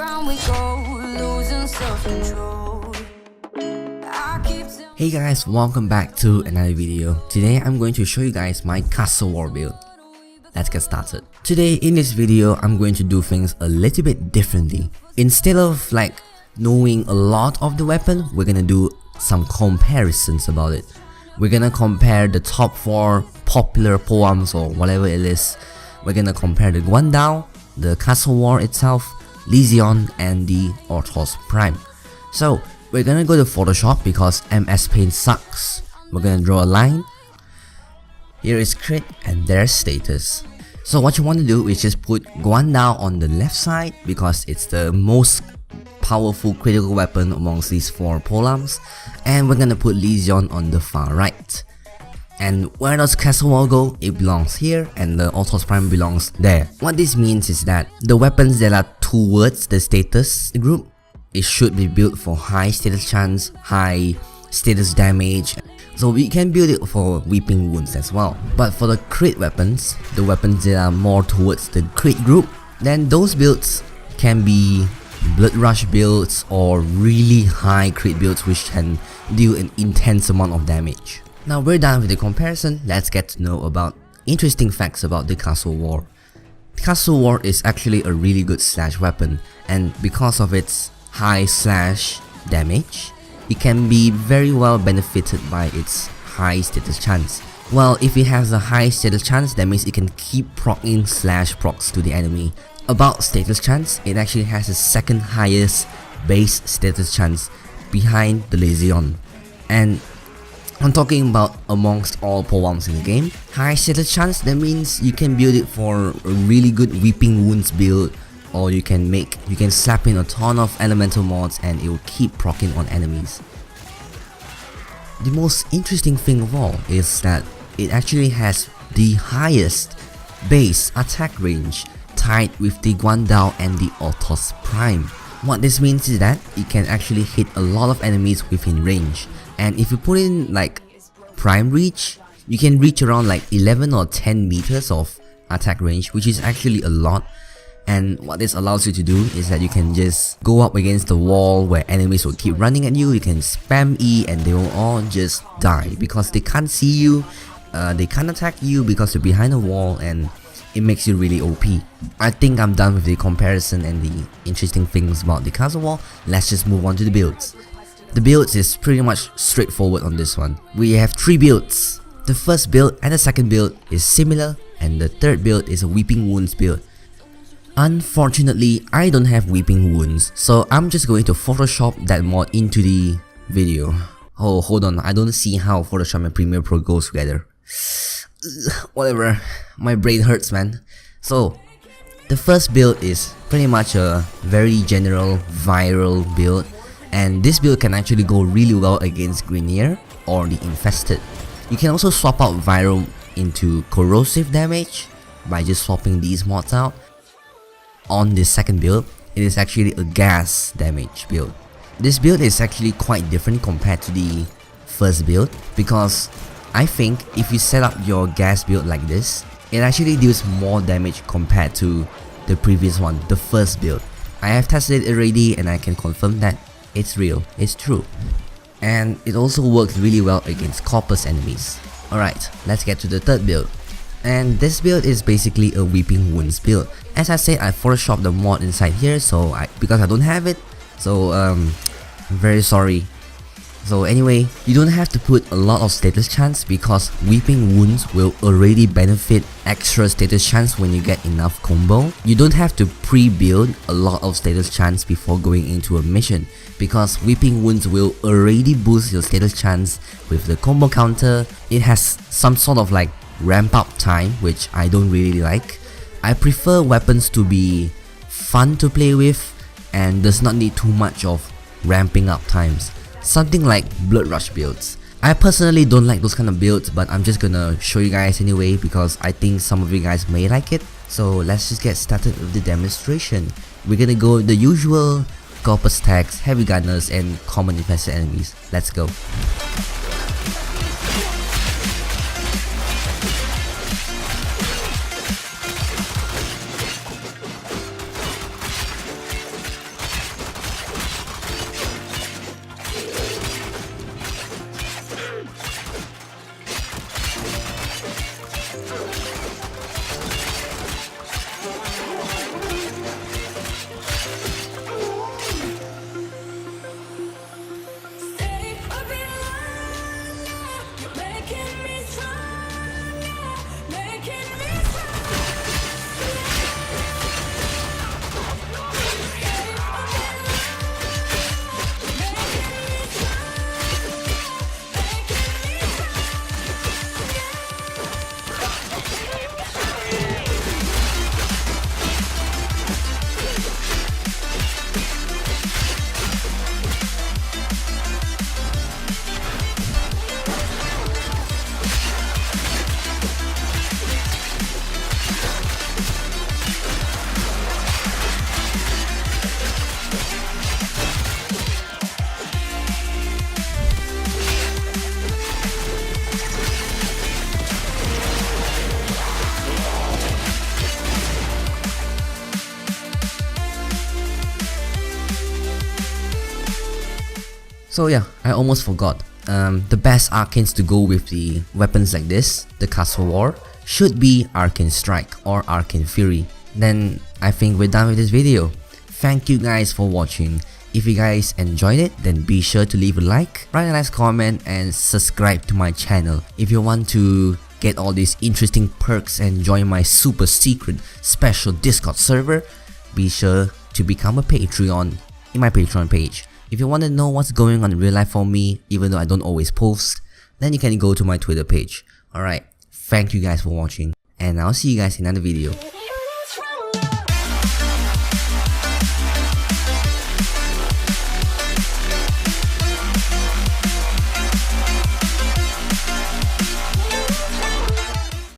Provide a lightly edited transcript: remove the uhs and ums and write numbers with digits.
ground we go, losing self-control. Hey guys, welcome back to another video. Today I'm going to show you guys my Cassowar build. Let's get started. Today in this video, I'm going to do things a little bit differently. Instead of like knowing a lot of the weapon, we're gonna do some comparisons about it. We're gonna compare the top 4 popular poems or whatever it is. We're gonna compare the Guandao, the Cassowar itself, Lliam, and the Orthos Prime. So we're gonna go to Photoshop because MS Paint sucks. We're gonna draw a line. Here is crit and there's status. So what you want to do is just put Guandao on the left side because it's the most powerful critical weapon amongst these 4 polearms, and we're gonna put Lliam on the far right. And where does Cassowar go? It belongs here, and the Orthos Prime belongs there. What this means is that the weapons that are towards the status group, it should be built for high status chance, high status damage, so we can build it for weeping wounds as well. But for the crit weapons, the weapons that are more towards the crit group, then those builds can be blood rush builds or really high crit builds which can deal an intense amount of damage. Now we're done with the comparison, let's get to know about interesting facts about the Cassowar. Cassowar is actually a really good slash weapon, and because of its high slash damage, it can be very well benefited by its high status chance. Well, if it has a high status chance, that means it can keep proccing slash procs to the enemy. About status chance, it actually has the second highest base status chance behind the Lliam. And I'm talking about amongst all polearms in the game. High status chance, that means you can build it for a really good weeping wounds build, or you can slap in a ton of elemental mods and it will keep proccing on enemies. The most interesting thing of all is that it actually has the highest base attack range tied with the Guandao and the Orthos Prime. What this means is that it can actually hit a lot of enemies within range, and if you put in like prime reach, you can reach around like 11 or 10 meters of attack range, which is actually a lot. And what this allows you to do is that you can just go up against the wall where enemies will keep running at you. You can spam E and they will all just die because they can't see you, they can't attack you because you're behind a wall, and it makes you really OP. I think I'm done with the comparison and the interesting things about the Cassowar. Let's just move on to the builds. The builds is pretty much straightforward on this one. We have 3 builds. The first build and the second build is similar, and the third build is a weeping wounds build. Unfortunately, I don't have weeping wounds, so I'm just going to Photoshop that mod into the video. Oh, hold on, I don't see how Photoshop and Premiere Pro goes together. Whatever, my brain hurts, man. So, the first build is pretty much a very general viral build, and this build can actually go really well against Grenier or the Infested. You can also swap out viral into corrosive damage by just swapping these mods out. On this second build, it is actually a gas damage build. This build is actually quite different compared to the first build because I think if you set up your gas build like this, it actually deals more damage compared to the previous one, the first build. I have tested it already and I can confirm that it's real, it's true. And it also works really well against Corpus enemies. Alright, let's get to the third build. And this build is basically a weeping wounds build. As I said, I photoshopped the mod inside here, so because I don't have it, so I'm very sorry. So anyway, you don't have to put a lot of status chance because weeping wounds will already benefit extra status chance when you get enough combo. You don't have to pre-build a lot of status chance before going into a mission because weeping wounds will already boost your status chance with the combo counter. It has some sort of like ramp up time, which I don't really like. I prefer weapons to be fun to play with and does not need too much of ramping up times. Something like blood rush builds. I personally don't like those kind of builds, but I'm just gonna show you guys anyway because I think some of you guys may like it. So let's just get started with the demonstration. We're gonna go with the usual Corpus tags, heavy gunners, and common infested enemies. Let's go. So yeah, I almost forgot. The best arcanes to go with the weapons like this, the Cassowar, should be Arcane Strike or Arcane Fury. Then I think we're done with this video. Thank you guys for watching. If you guys enjoyed it, then be sure to leave a like, write a nice comment, and subscribe to my channel. If you want to get all these interesting perks and join my super secret special Discord server, be sure to become a Patreon in my Patreon page. If you want to know what's going on in real life for me, even though I don't always post, then you can go to my Twitter page. Alright, thank you guys for watching, and I'll see you guys in another video.